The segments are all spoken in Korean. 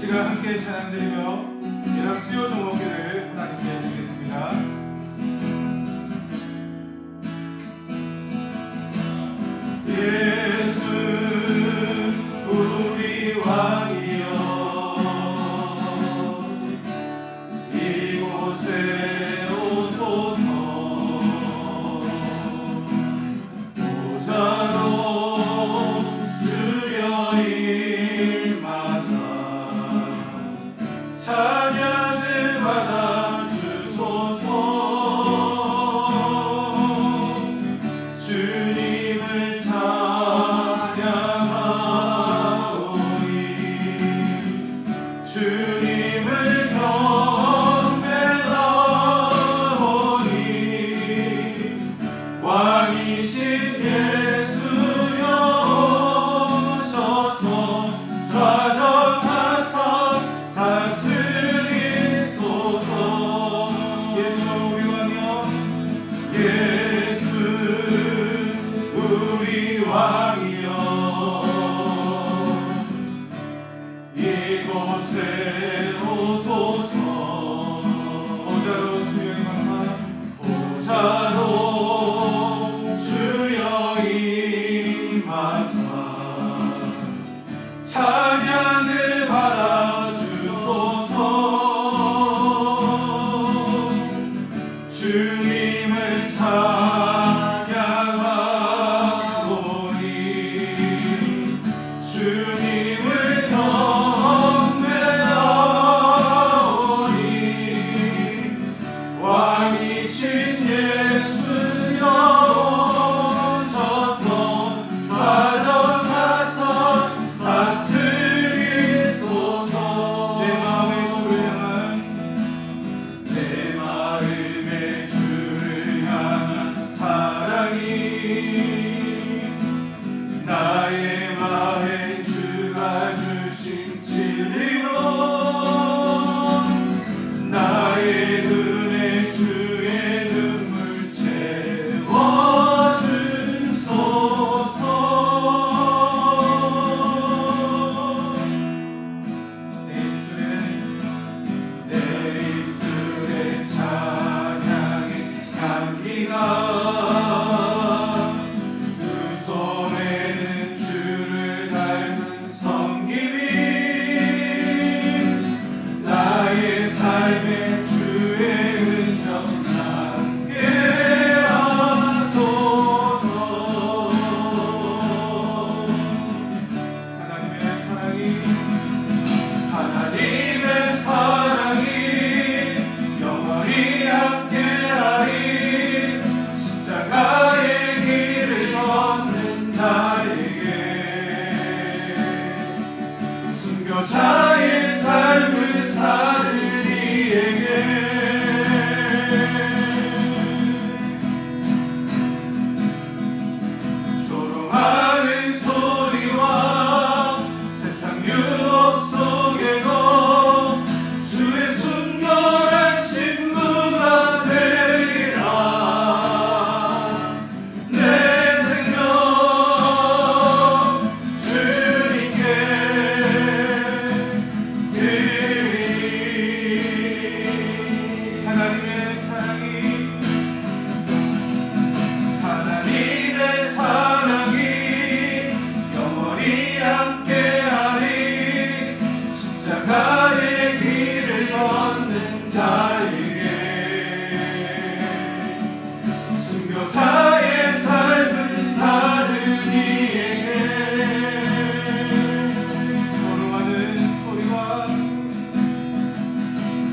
시간 함께 찬양드리며 이런 수요 종목기를 하나님께 드리겠습니다. 예수 우리 왕이여 이곳에 오소서 보좌로 주여 임하사 찬양을 받아 주소서 주님을 찬양하오니 주님을 경배하오니 왕이신 예수여 오셔서 좌정하사 다스리소서. 예수 우리 왕이여 예수 우리 왕이여 이곳에 오소서 보좌로 주여 임하사 보좌로 주여 임하사 찬양을 받아 주소서 주님을 찬양하오니 주님을 경배하오니 왕이신 예수여 오셔서 좌정하사 다스리소서. 내 마음의 주를 향한 내 마음의 주를 향한 사랑이 나의 마음의 주가 주신 진리로 나의 은혜 주의 눈물 채워주소서. 내 입술에 찬양의 향기가 두 손에는 주를 닮은 섬김이 나의 삶에 주의 흔적 남게 하소서. 하나님의 사랑이 영원히 함께하리. 십자가의 길을 걷는 자에게 순교자의 삶을 사는 이에게 조롱하는 소리와 세상 유혹 속에도 주의 순결한 신부가 되리라. 내 생명 주님께 드리리. 하나님의 사랑이 영원히 함께하리. 십자가의 길을 걷는 자에게 순교자의 삶을 사는 이에게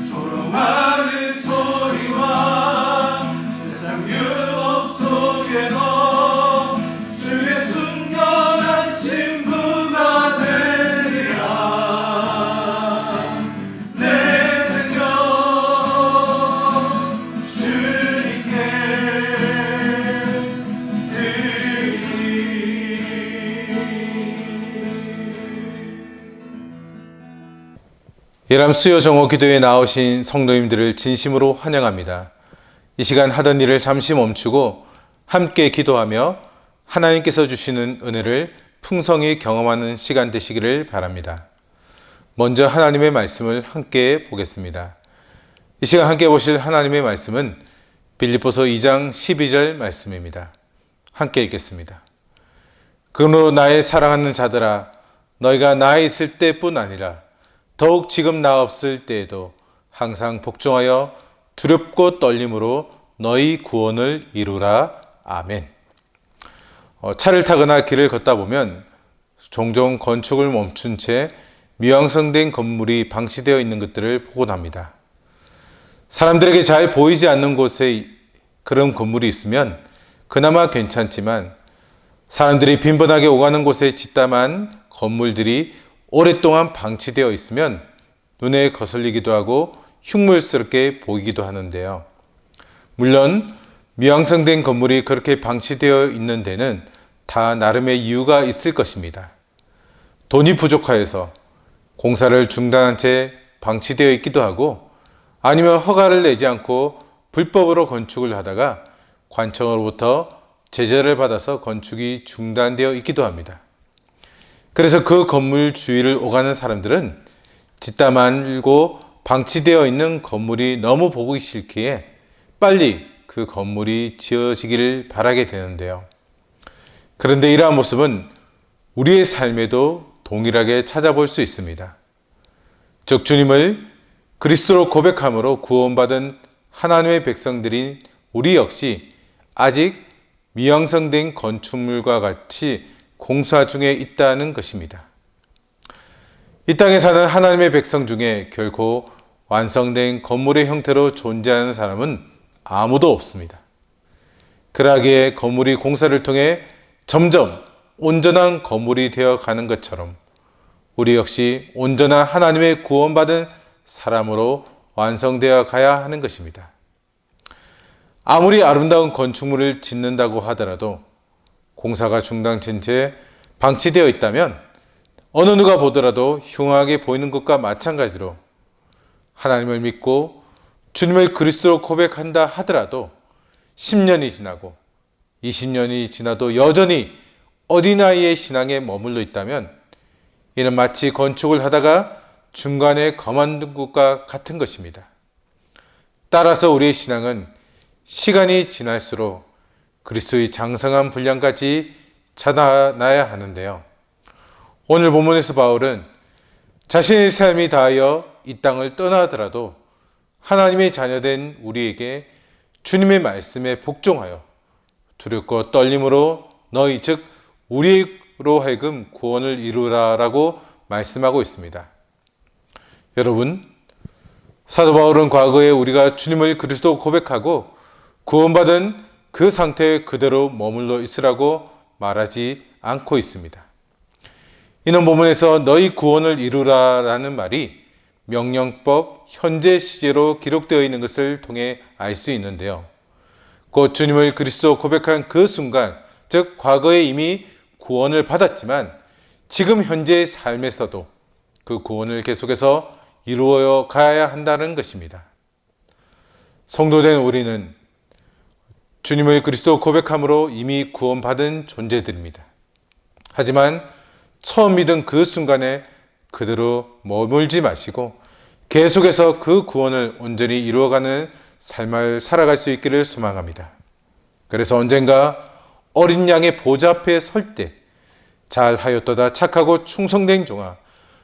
조롱하는 소리와 세상 유혹 속에도 주의 순결한 신부가 되리라. 내 생명 주님께 예람수요 정오 기도에 나오신 성도님들을 진심으로 환영합니다. 이 시간 하던 일을 잠시 멈추고 함께 기도하며 하나님께서 주시는 은혜를 풍성히 경험하는 시간 되시기를 바랍니다. 먼저 하나님의 말씀을 함께 보겠습니다. 이 시간 함께 보실 하나님의 말씀은 빌립보서 2장 12절 말씀입니다. 함께 읽겠습니다. 그러므로 나의 사랑하는 자들아, 너희가 나에 있을 때뿐 아니라 더욱 지금 나 없을 때에도 항상 복종하여 두렵고 떨림으로 너희 구원을 이루라. 아멘. 차를 타거나 길을 걷다 보면 종종 건축을 멈춘 채 미완성된 건물이 방치되어 있는 것들을 보곤 합니다. 사람들에게 잘 보이지 않는 곳에 그런 건물이 있으면 그나마 괜찮지만 사람들이 빈번하게 오가는 곳에 짓담한 건물들이 오랫동안 방치되어 있으면 눈에 거슬리기도 하고 흉물스럽게 보이기도 하는데요. 물론 미완성된 건물이 그렇게 방치되어 있는 데는 다 나름의 이유가 있을 것입니다. 돈이 부족하여서 공사를 중단한 채 방치되어 있기도 하고 아니면 허가를 내지 않고 불법으로 건축을 하다가 관청으로부터 제재를 받아서 건축이 중단되어 있기도 합니다. 그래서 그 건물 주위를 오가는 사람들은 짓다 말고 방치되어 있는 건물이 너무 보기 싫기에 빨리 그 건물이 지어지기를 바라게 되는데요. 그런데 이러한 모습은 우리의 삶에도 동일하게 찾아볼 수 있습니다. 즉 주님을 그리스도로 고백함으로 구원받은 하나님의 백성들인 우리 역시 아직 미완성된 건축물과 같이 공사 중에 있다는 것입니다. 이 땅에 사는 하나님의 백성 중에 결코 완성된 건물의 형태로 존재하는 사람은 아무도 없습니다. 그러기에 건물이 공사를 통해 점점 온전한 건물이 되어 가는 것처럼 우리 역시 온전한 하나님의 구원받은 사람으로 완성되어 가야 하는 것입니다. 아무리 아름다운 건축물을 짓는다고 하더라도 공사가 중단된 채 방치되어 있다면 어느 누가 보더라도 흉하게 보이는 것과 마찬가지로 하나님을 믿고 주님을 그리스도로 고백한다 하더라도 10년이 지나고 20년이 지나도 여전히 어린아이의 신앙에 머물러 있다면 이는 마치 건축을 하다가 중간에 그만둔 것과 같은 것입니다. 따라서 우리의 신앙은 시간이 지날수록 그리스도의 장성한 분량까지 자라나야 하는데요. 오늘 본문에서 바울은 자신의 삶이 다하여 이 땅을 떠나더라도 하나님의 자녀된 우리에게 주님의 말씀에 복종하여 두렵고 떨림으로 너희 즉 우리로 하여금 구원을 이루라라고 말씀하고 있습니다. 여러분, 사도 바울은 과거에 우리가 주님을 그리스도 고백하고 구원받은 그 상태에 그대로 머물러 있으라고 말하지 않고 있습니다. 이는 본문에서 너희 구원을 이루라라는 말이 명령법 현재 시제로 기록되어 있는 것을 통해 알 수 있는데요. 곧 주님을 그리스도 고백한 그 순간, 즉 과거에 이미 구원을 받았지만 지금 현재의 삶에서도 그 구원을 계속해서 이루어 가야 한다는 것입니다. 성도된 우리는 주님을 그리스도 고백함으로 이미 구원받은 존재들입니다. 하지만 처음 믿은 그 순간에 그대로 머물지 마시고 계속해서 그 구원을 온전히 이루어가는 삶을 살아갈 수 있기를 소망합니다. 그래서 언젠가 어린 양의 보좌 앞에 설 때 잘하였도다 착하고 충성된 종아,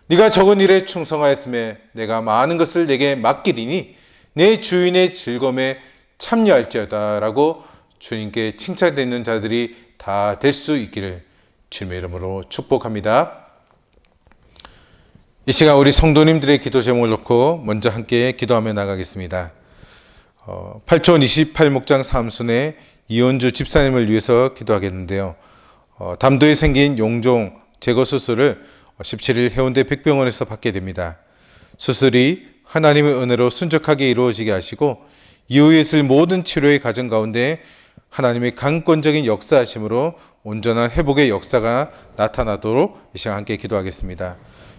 네가 적은 일에 충성하였음에 내가 많은 것을 내게 맡기리니 내 주인의 즐거움에 참여할지어다 라고 주님께 칭찬되는 자들이 다 될 수 있기를 주님의 이름으로 축복합니다. 이 시간 우리 성도님들의 기도 제목을 놓고 먼저 함께 기도하며 나가겠습니다. 8촌 28목장 사무순의 이원주 집사님을 위해서 기도하겠는데요. 담도에 생긴 용종 제거 수술을 17일 해운대 백병원에서 받게 됩니다. 수술이 하나님의 은혜로 순적하게 이루어지게 하시고 이후에 있을 모든 치료의 과정 가운데 하나님의 강권적인 역사하심으로 온전한 회복의 역사가 나타나도록 이 시간 함께 기도하겠습니다.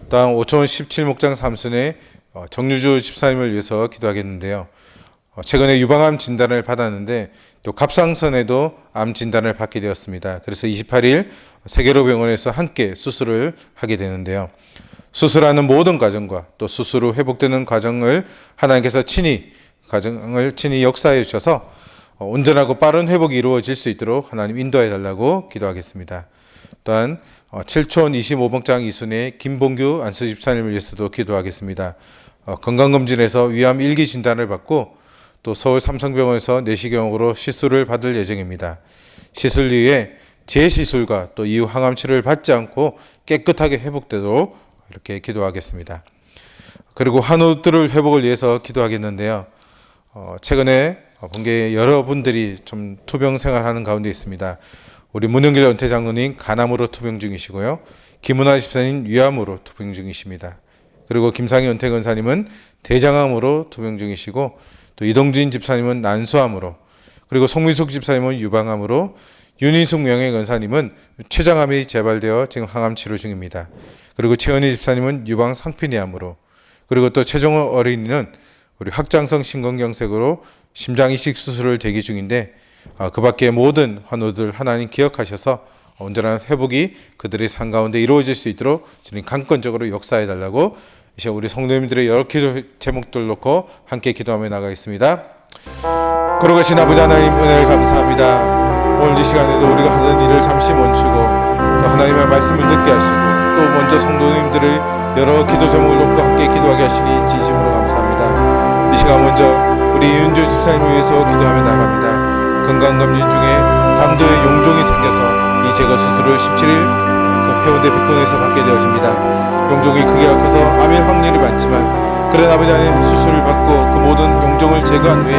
다음 5촌 17목장 사무순의 정유주 집사님을 위해서 기도하겠는데요. 최근에 유방암 진단을 받았는데 또 갑상선에도 암 진단을 받게 되었습니다. 그래서 28일 세계로 병원에서 함께 수술을 하게 되는데요. 수술하는 모든 과정과 또 수술 후 회복되는 과정을 하나님께서 친히 역사해 주셔서 온전하고 빠른 회복이 이루어질 수 있도록 하나님 인도해 달라고 기도하겠습니다. 또한 7촌 25번장 이순의 김봉규 안수 집사님을 위해서도 기도하겠습니다. 건강검진에서 위암 1기 진단을 받고 또 서울 삼성병원에서 내시경으로 시술을 받을 예정입니다. 시술 이후에 재시술과 또 이후 항암 치료를 받지 않고 깨끗하게 회복되도록 이렇게 기도하겠습니다. 그리고 한우들을 회복을 위해서 기도하겠는데요. 최근에 본교에 여러분들이 좀 투병 생활하는 가운데 있습니다. 우리 문영길 은퇴 장로님 간암으로 투병 중이시고요. 김은하 집사님 위암으로 투병 중이십니다. 그리고 김상희 은퇴 권사님은 대장암으로 투병 중이시고 또 이동진 집사님은 난수암으로, 그리고 송민숙 집사님은 유방암으로, 윤인숙 명예 권사님은 췌장암이 재발되어 지금 항암 치료 중입니다. 그리고 최은희 집사님은 유방 상피니암으로, 그리고 또 최종호 어린이는 우리 확장성 심근경색으로 심장 이식 수술을 대기 중인데 그 밖에 모든 환우들 하나님 기억하셔서 온전한 회복이 그들의 삶 가운데 이루어질 수 있도록 주님 강권적으로 역사해 달라고 이제 우리 성도님들의 여러 기도 제목들 놓고 함께 기도하며 나가겠습니다. 거룩하신 아버지 하나님 은혜를 감사합니다. 오늘 이 시간에도 우리가 하던 일을 잠시 멈추고 또 하나님의 말씀을 듣게 하시고 또 먼저 성도님들의 여러 기도 제목을 놓고 함께 기도하게 하시니 진심으로 감사합니다. 이 시간 먼저 우리 이은주 집사님을 위해서 기도하며 나갑니다. 건강검진 중에 담도에 용종이 생겨서 이 제거 수술을 17일 해운대 백동에서 받게 되어집니다. 용종이 크기가 커서 암의 확률이 많지만 그런 아버지 하나님 수술을 받고 그 모든 용종을 제거한 후에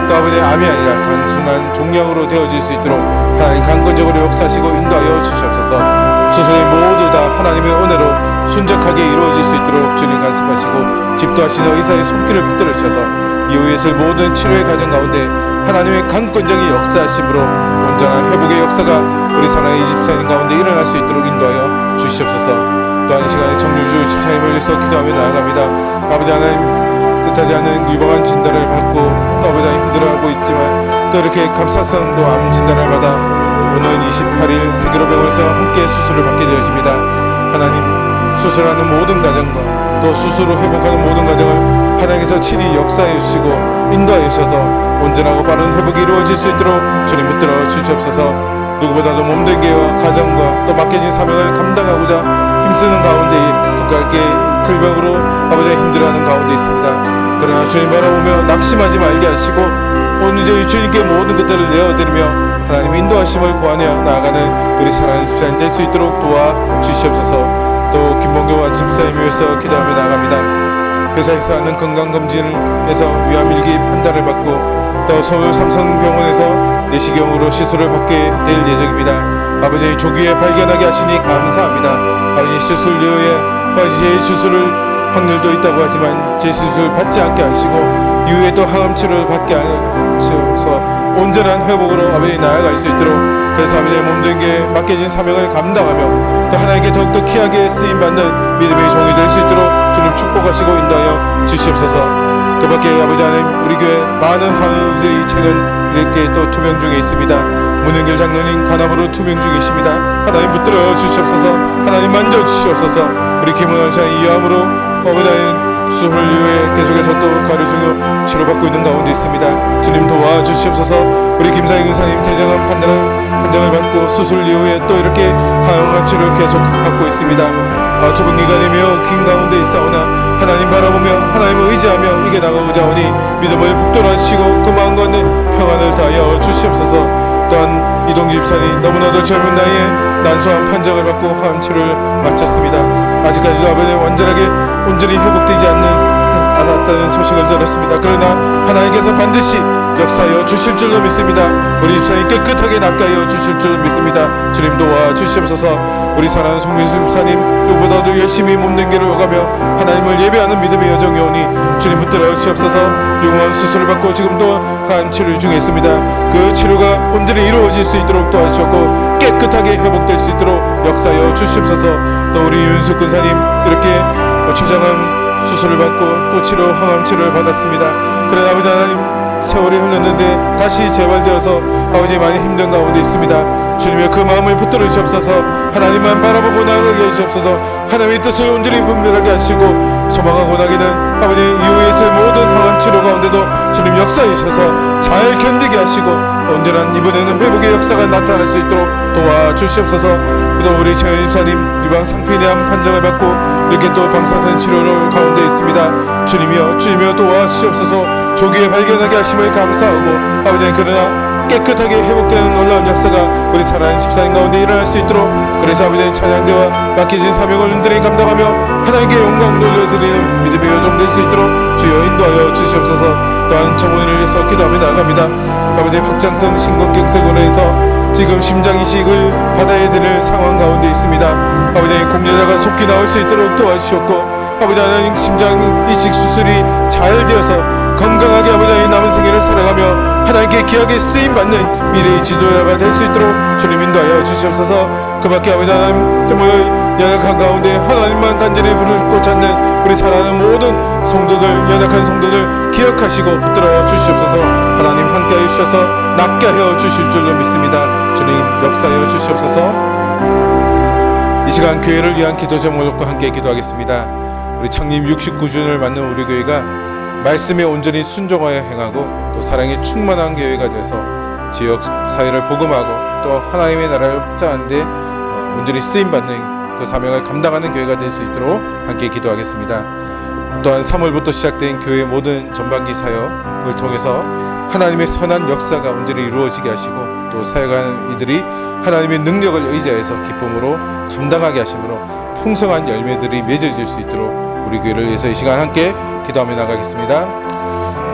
또 아버지 암이 아니라 단순한 종양으로 되어질 수 있도록 하나님 강권적으로 역사하시고 인도하여 주시옵소서. 수술이 모두 다 하나님의 은혜로 순적하게 이루어질 수 있도록 주님 간섭하시고 집도하시는 의사의 손길을 붙들어 주셔서 이후에 있을 모든 치료의 과정 가운데 하나님의 강권적인 역사하심으로 온전한 회복의 역사가 우리 사랑의 24인 가운데 일어날 수 있도록 인도하여 주시옵소서. 또한 이 시간에 정유주 집사님을 위해서 기도하며 나아갑니다. 아버지 하나님 뜻하지 않은 유방암 진단을 받고 또 아버지 하나님 힘들어하고 있지만 또 이렇게 갑작스러운 암 진단을 받아 오늘 28일 세계로병원에서 함께 수술을 받게 되어집니다. 하나님 수술하는 모든 과정과 또 수술 후 회복하는 모든 과정을 하나님께서 친히 역사해 주시고 인도하여 주셔서 온전하고 빠른 회복이 이루어질 수 있도록 주님 붙들어 주시옵소서. 누구보다도 몸된 교회와 가정과 또 맡겨진 사명을 감당하고자 힘쓰는 가운데 국가께 질병으로 아버지가 힘들어하는 가운데 있습니다. 그러나 주님 바라보며 낙심하지 말게 하시고 오늘 주님께 모든 것들을 내어드리며 하나님 인도하심을 구하며 나아가는 우리 사랑하는 집사님 될 수 있도록 도와주시옵소서. 또 김봉교와 집사님 위해서 기도하며 나아갑니다. 회사에서 하는 건강검진에서 위암 1기 판단을 받고 또 서울 삼성병원에서 내시경으로 시술을 받게 될 예정입니다. 아버지 조기에 발견하게 하시니 감사합니다. 아버지 시술 이후에 재수술을 확률도 있다고 하지만 재수술 받지 않게 하시고 이후에 또 항암 치료를 받게 하셔서 온전한 회복으로 아버지 나아갈 수 있도록 그래서 아버지의 몸된 게 맡겨진 사명을 감당하며 또 하나님께 더욱더 귀하게 쓰임받는 믿음의 종이 될 수 있도록 주님 축복하시고 인도하여 주시옵소서. 그 밖에 아버지 하나님 우리 교회 많은 한우들이 최근 이렇게 또 투병 중에 있습니다. 문은결 장로님 간암으로 투병 중이십니다. 하나님 붙들어 주시옵소서. 하나님 만져 주시옵소서. 우리 김은원 사의 이암으로 아버지 하나님 수술 이후에 계속해서 또 가려주며 치료받고 있는 가운데 있습니다. 주님 도와주시옵소서. 우리 김상희 의사님 대장암 판정을 받고 수술 이후에 또 이렇게 다양한 치료를 계속 받고 있습니다. 투병 기간이며 긴 가운데 있사오나 하나님 바라보며 하나님을 의지하며 이겨 나가고자 하니 믿음을 북돋아 주시고 그 마음과 평안을 다하여 주시옵소서. 또한 이동주 집사님 너무나도 젊은 나이에 난소암 판정을 받고 항암 치료를 마쳤습니다. 아직까지도 아버지 완전하게 온전히 회복되지 않았다는 소식을 들었습니다. 그러나 하나님께서 반드시 역사하여 주실 줄로 믿습니다. 우리 집사님 깨끗하게 낫게 하여 주실 줄로 믿습니다. 주님 도와주시옵소서. 우리 사랑하는 송민수 집사님 누구보다도 열심히 몸된 길을 오가며 하나님을 예배하는 믿음의 여정이 오니 주님 붙들어 주시옵소서. 유궁암 수술을 받고 지금도 항암 치료 중에 있습니다. 그 치료가 온전히 이루어질 수 있도록 도와주셨고 깨끗하게 회복될 수 있도록 역사하여 주시옵소서. 또 우리 윤숙 군사님 이렇게 췌장암 수술을 받고 또 항암 치료를 받았습니다. 그러나 아버지 하나님 세월이 흘렀는데 다시 재발되어서 아버지 많이 힘든 가운데 있습니다. 주님의 그 마음을 붙들어 주시옵소서. 하나님만 바라보고 나아가게 하시옵소서. 하나님의 뜻을 온전히 분별하게 하시고 소망하고 나기는 아버지 이후에 있을 모든 항암 치료 가운데도 주님 역사하셔서 잘 견디게 하시고 온전한 이번에는 회복의 역사가 나타날 수 있도록 도와주시옵소서. 또 우리 최현 집사님 유방 상피내암 판정을 받고 이렇게 또 방사선 치료를 가운데 있습니다. 주님이여 도와주시옵소서. 조기에 발견하게 하심을 감사하고 아버지 그러나 깨끗하게 회복되는 놀라운 역사가 우리 살아있는 집사님 가운데 일어날 수 있도록 그래서 아버지는 찬양대와 맡겨진 사명을 온전히 감당하며 하나님께 영광 돌려드리는 믿음의 여정 될 수 있도록 주여 인도하여 주시옵소서. 또한 정원을 위해서 기도하며 나아갑니다. 아버지 확장성 심근경색으로 해서 지금 심장 이식을 받아야 되는 상황 가운데 있습니다. 아버지 공여자가 속히 나올 수 있도록 도와주시옵고 아버지 하나님 심장 이식 수술이 잘 되어서 건강하게 아버지 남은 생애를 살아가며 하나님께 귀하게 쓰임받는 미래의 지도자가 될 수 있도록 주님 인도하여 주시옵소서. 그 밖에 아버지 하나님 정말 연약한 가운데 하나님만 간절히 부르고 찾는 우리 사랑하는 모든 성도들 연약한 성도들 기억하시고 붙들어 주시옵소서. 하나님 함께하여 주셔서 낫게 하여 주실 줄로 믿습니다. 주님 역사하여 주시옵소서. 이 시간 교회를 위한 기도 제목과 함께 기도하겠습니다. 우리 창립 69주년을 맞는 우리 교회가 말씀에 온전히 순종하여 행하고 또 사랑에 충만한 교회가 돼서 지역 사회를 복음하고 또 하나님의 나라를 확장하는 데 온전히 쓰임받는 그 사명을 감당하는 교회가 될 수 있도록 함께 기도하겠습니다. 또한 3월부터 시작된 교회 모든 전반기 사역을 통해서 하나님의 선한 역사가 온전히 이루어지게 하시고 또 사역하는 이들이 하나님의 능력을 의지해서 기쁨으로 감당하게 하심으로 풍성한 열매들이 맺어질 수 있도록 우리 교회를 위해서 이 시간 함께 기도하며 나가겠습니다.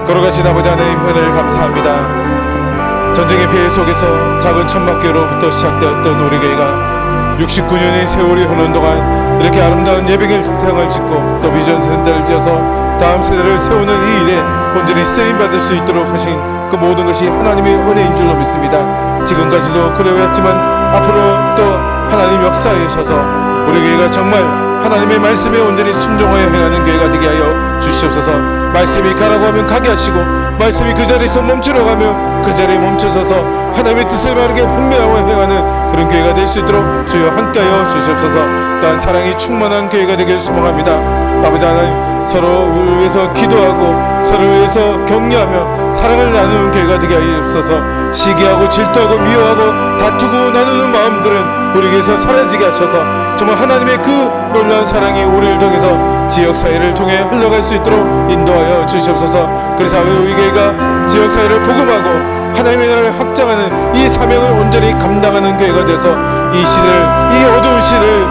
걸어가신 아버지 하나님 은혜를 감사합니다. 전쟁의 피해 속에서 작은 천막교로부터 시작되었던 우리 교회가 69년의 세월이 흐르는 동안 이렇게 아름다운 예배의 태양을 짓고 또 비전 센터를 지어서 다음 세대를 세우는 이 일에 온전히 쓰임받을 수 있도록 하신 그 모든 것이 하나님의 은혜인 줄로 믿습니다. 지금까지도 그래왔지만 앞으로 또 하나님 역사하셔서 우리 교회가 정말 하나님의 말씀에 온전히 순종하여 행하는 교회가 되게 하여 주시옵소서. 말씀이 가라고 하면 가게 하시고 말씀이 그 자리에서 멈추라고 하면 그 자리에 멈춰서서 하나님의 뜻을 바르게 분명하고 행하는 그런 교회가 될 수 있도록 주여 함께하여 주시옵소서. 또한 사랑이 충만한 교회가 되길 소망합니다. 아버지 하나님 서로를 위해서 기도하고 서로를 위해서 격려하며 사랑을 나누는 교회가 되게 하옵소서. 시기하고 질투하고 미워하고 다투고 나누는 마음들은 우리 교회에서 사라지게 하셔서 정말 하나님의 그 놀라운 사랑이 우리를 통해서 지역사회를 통해 흘러갈 수 있도록 인도하여 주시옵소서. 그래서 우리 교회가 지역사회를 복음하고 하나님의 나라를 확장하는 이 사명을 온전히 감당하는 교회가 돼서 이 시대를 이 어두운 시대를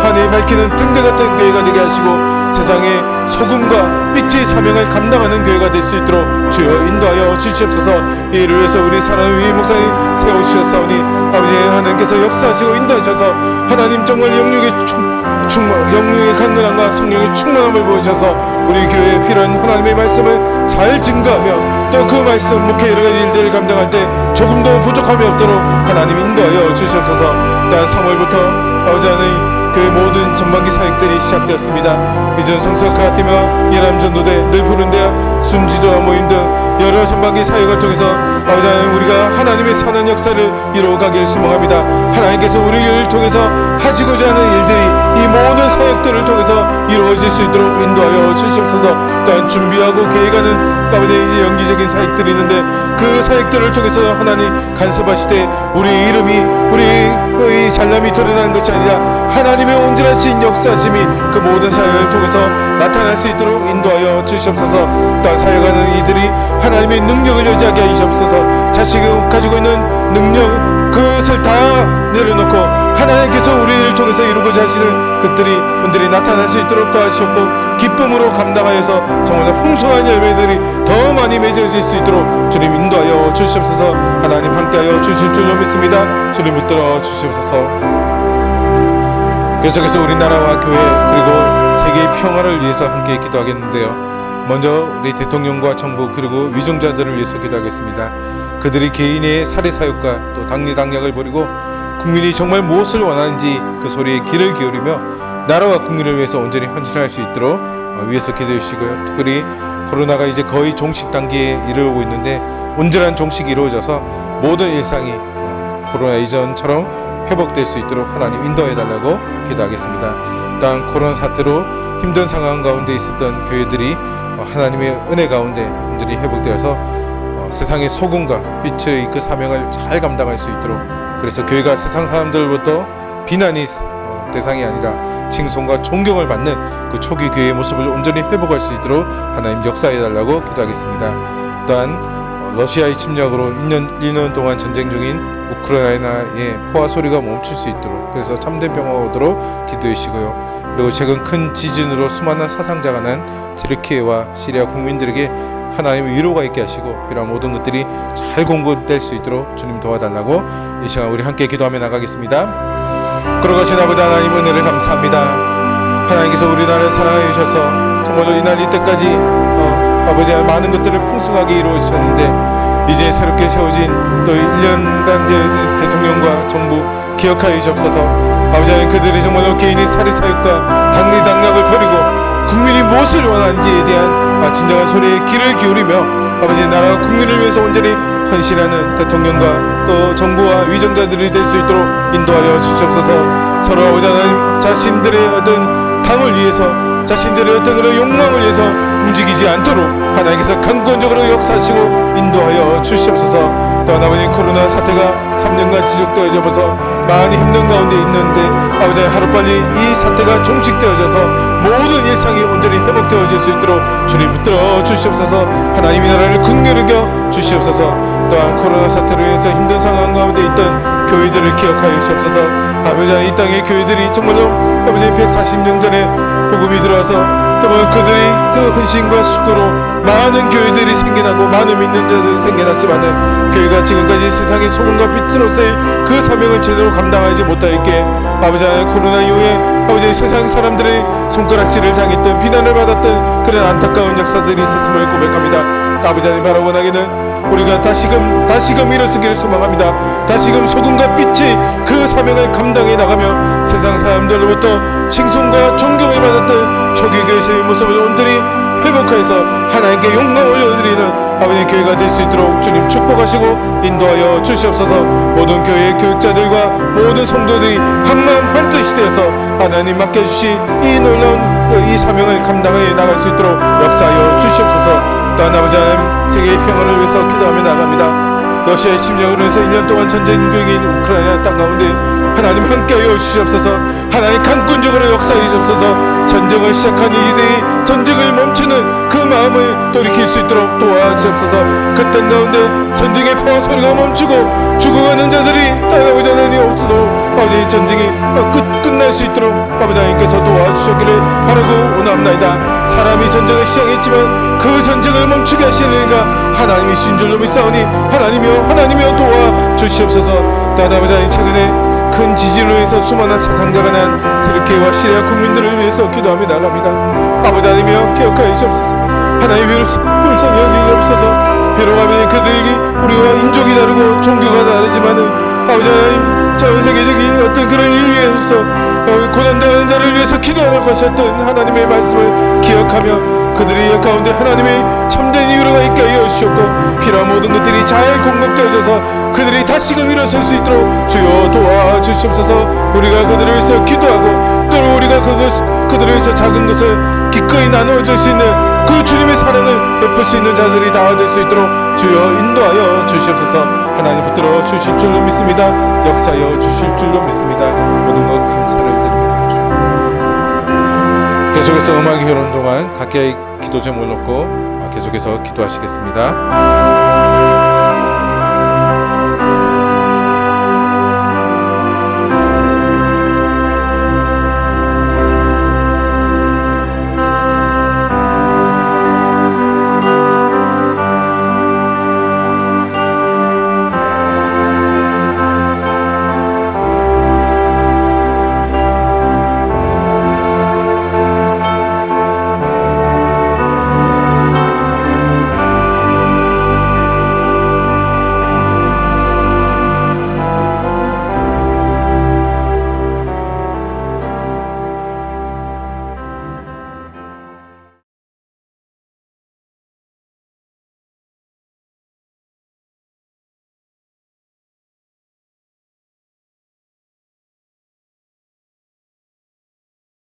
환히 밝히는 등대 같은 교회가 되게 하시고 세상의 소금과 빛의 사명을 감당하는 교회가 될 수 있도록 주여 인도하여 주시옵소서. 이 일을 위해서 우리 사랑하는 위에 목사님 세우시었사오니 아버지 하나님께서 역사하시고 인도하셔서 하나님 정말 영육의 강건함과 성령의 충만함을 보여주셔서 우리 교회에 필요한 하나님의 말씀을 잘 증거하며 또 그 말씀 목회 여러 가지 일들을 감당할 때 조금도 부족함이 없도록 하나님 인도하여 주시옵소서. 또한 3월부터 아버지 하나님 그 모든 전반기 사역들이 시작되었습니다. 비전 성서카 팀과 예남전도대 늘 푸른대와 순지도와 모임 등 여러 전반기 사역을 통해서 아버지 하나님 우리가 하나님의 선한 역사를 이루어가기를 소망합니다. 하나님께서 우리를 통해서 하시고자 하는 일들이 이 모든 사역들을 통해서 이루어질 수 있도록 인도하여 주시옵소서. 또한 준비하고 계획하는 아버지 연기적인 사역들이 있는데 그 사역들을 통해서 하나님 간섭하시되 우리 이름이 우리의 잘남이 드러나는 것이 아니라 하나님의 온전하신 역사심이 그 모든 사역을 통해서 나타날 수 있도록 인도하여 주시옵소서. 또한 사역하는 이들이 하나님의 능력을 의지하게 하시옵소서. 자식이 가지고 있는 능력 그것을 다 내려놓고 하나님께서 우리를 통해서 이루고자 하시는 것들이 온전히 나타날 수 있도록 도와주셨고 기쁨으로 감당하여서 정말 풍성한 열매들이 더 많이 맺어질 수 있도록 주님 인도하여 주시옵소서. 하나님 함께하여 주실 줄로 믿습니다. 주님 붙들어 주시옵소서. 계속해서 우리나라와 교회 그리고 세계의 평화를 위해서 함께 기도하겠는데요. 먼저 우리 대통령과 정부 그리고 위정자들을 위해서 기도하겠습니다. 그들이 개인의 살해사욕과 또 당리당략을 벌이고 국민이 정말 무엇을 원하는지 그 소리에 귀를 기울이며 나라와 국민을 위해서 온전히 헌신할 수 있도록 위해서 기도해 주시고요. 특별히 코로나가 이제 거의 종식 단계에 이르고 있는데 온전한 종식이 이루어져서 모든 일상이 코로나 이전처럼 회복될 수 있도록 하나님 인도해 달라고 기도하겠습니다. 또한 코로나 사태로 힘든 상황 가운데 있었던 교회들이 하나님의 은혜 가운데 온전히 회복되어서 세상의 소금과 빛의 그 사명을 잘 감당할 수 있도록, 그래서 교회가 세상 사람들로부터 비난이 대상이 아니라 칭송과 존경을 받는 그 초기 교회의 모습을 온전히 회복할 수 있도록 하나님 역사해 달라고 기도하겠습니다. 또한 러시아의 침략으로 1년 동안 전쟁 중인 우크라이나의 포화 소리가 멈출 수 있도록, 그래서 참된 평화가 오도록 기도해 주시고요. 그리고 최근 큰 지진으로 수많은 사상자가 난 튀르키예와 시리아 국민들에게 하나님의 위로가 있게 하시고, 이러한 모든 것들이 잘 공급될 수 있도록 주님 도와달라고 이 시간 우리 함께 기도하며 나가겠습니다. 걸어가신 아버지 하나님, 은혜를 감사합니다. 하나님께서 우리나라를 사랑해 주셔서 정말로 이날 이때까지 아버지 많은 것들을 풍성하게 이루어주셨는데, 이제 새롭게 세워진 또 1년간 대통령과 정부 기억하여 주옵소서. 아버지 하나님, 그들이 정말로 개인의 사리사욕과 당리당략을 버리고 국민이 무엇을 원하는지에 대한 진정한 소리에 귀를 기울이며 아버지 나라와 국민을 위해서 온전히 헌신하는 대통령과 또 정부와 위정자들이 될 수 있도록 인도하여 주시옵소서. 서로 아버지 하나님 자신들의 어떤 당을 위해서, 자신들의 어떤 그런 욕망을 위해서 움직이지 않도록 하나님께서 강권적으로 역사하시고 인도하여 주시옵소서. 또한 아버지 코로나 사태가 3년간 지속되어져서 많이 힘든 가운데 있는데 아버지 하루빨리 이 사태가 종식되어져서 모든 일상이 온전히 회복되어질 수 있도록 주님 붙들어 주시옵소서. 하나님의 나라를 긍휼히 여겨 주시옵소서. 또한 코로나 사태로 인해서 힘든 상황 가운데 있던 교회들을 기억하여 주시옵소서. 아버지 이 땅의 교회들이 정말로 아버지 140년 전에 복음이 들어와서 또 그들이 그 헌신과 수고로 많은 교회들이 생겨나고 많은 믿는 자들이 생겨났지만은 교회가 지금까지 세상의 소금과 빛으로서의 그 사명을 제대로 감당하지 못하였기에 아버지 하나님 코로나 이후에 아버지 세상 사람들의 손가락질을 당했던 비난을 받았던 그런 안타까운 역사들이 있었음을 고백합니다. 아버지 하나님 바로 원하기는 우리가 다시금 일어서기를 소망합니다. 다시금 소금과 빛이 그 사명을 감당해 나가며 세상 사람들로부터 칭송과 존경을 받았던 초기교회의 모습을 온전히 회복하여서 하나님께 영광 올려드리는 아버지 교회가 될 수 있도록 주님 축복하시고 인도하여 주시옵소서. 모든 교회의 교육자들과 모든 성도들이 한마음 한뜻이 되어서 하나님 맡겨주신 이 놀라운 이 사명을 감당해 나갈 수 있도록 역사하여 주시옵소서. 또한 아버지 하나님 세계의 평화를 위해서 기도하며 나갑니다. 러시아의 침략으로 해서 1년 동안 전쟁 중인 우크라이나 땅 가운데 하나님 함께하여 주시옵소서. 하나님 강권적으로 역사해 주시옵소서. 전쟁을 시작한 이들이 전쟁을 멈추는 그 마음을 돌이킬 수 있도록 도와주옵소서. 그 땅 가운데 전쟁의 포화 소리가 멈추고 죽어가는 자들이 따라오지 않으니 없어도 아버지 전쟁이 끝날 수 있도록 아버지 하나님께서 도와주셨기를 바라고 원합나이다. 사람이 전쟁을 시작했지만 그 전쟁을 멈추게 하시느니가 하나님이신 줄로 믿사오니 하나님이여 도와주시옵소서. 또한 아버지 하나님 최근에 큰 지진으로 해서 수많은 사상자가 난 튀르키예와 시리아 국민들을 위해서 기도하며 나갑니다. 아버지 하나님이여 기억하여 주옵소서. 하나님 불쌍히 여기옵소서. 비록 아버지 그들이 우리와 인종이 다르고 종교가 다르지만은 아버지 하나님 전 세계적인 어떤 그런 일 위해서 고난당하는 자를 위해서 기도하라고 하셨던 하나님의 말씀을 기억하며 그들이 가운데 하나님의 참된 위로가 있게 하여 주셨고 필요한 모든 것들이 잘 공급되어져서 그들이 다시금 일어설 수 있도록 주여 도와주시옵소서. 우리가 그들을 위해서 기도하고 또 우리가 그들을 위해서 작은 것을 기꺼이 나누어줄 수 있는 그 주님의 사랑을 베풀 수 있는 자들이 나아질 수 있도록 주여 인도하여 주시옵소서. 하나님 붙들어 주실 줄로 믿습니다. 역사하여 주실 줄로 믿습니다. 모든 것 감사를 드립니다. 주여. 계속해서 음악이 흐르는 동안 각자의 기도 제목을 놓고 계속해서 기도하시겠습니다.